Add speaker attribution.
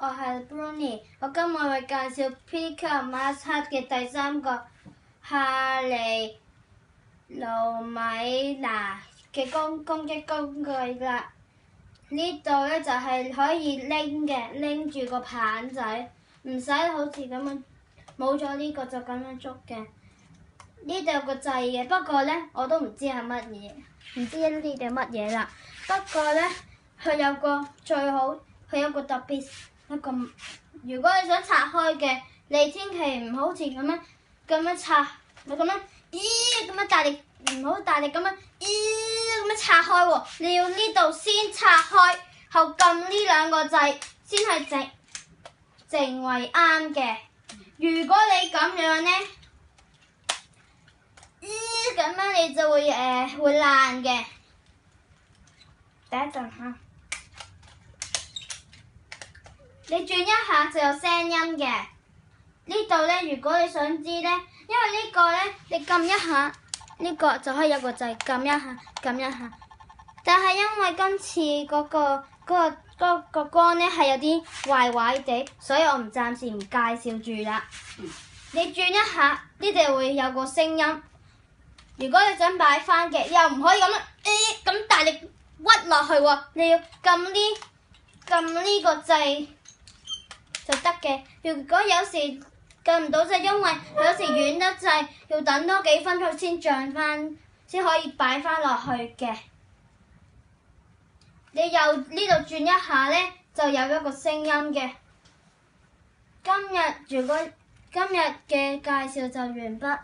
Speaker 1: 我係 Brownie， 我今日會介紹披卡馬斯克嘅第3個夏尼露米娜嘅攻擊工具啦。呢度咧就係可以拎嘅，拎住個棒仔，唔使好似咁樣冇咗呢個就咁樣捉嘅。呢度有個掣嘅，不過咧我都唔知係乜嘢，唔知呢啲係乜嘢啦。不過咧佢有個最好，佢有個特別一個，如果你想拆開嘅，你千祈唔好似咁樣拆，你咁樣咁樣大力，唔好大力咁樣咁樣拆開喎。你要呢度先拆開，後撳呢2個掣先係正為啱嘅。如果你咁樣咧，咁樣你就會爛嘅。等一陣嚇。你轉一下就有聲音嘅。呢度咧，如果你想知咧，因為呢個咧，你撳一下，呢個就可以有個掣，撳一下，撳一下。但係因為今次嗰個光咧係有啲壞壞地，所以我暫時唔介紹住啦。你轉一下，呢度會有個聲音。如果你想擺翻嘅，又唔可以咁大力屈落去喎，你要撳呢個掣就得嘅。如果有時撳唔到，就因為有時軟得滯，要等多幾分鐘先漲翻，先可以擺翻落去嘅。你又呢度轉一下咧，就有一個聲音嘅。今日嘅介紹就完畢。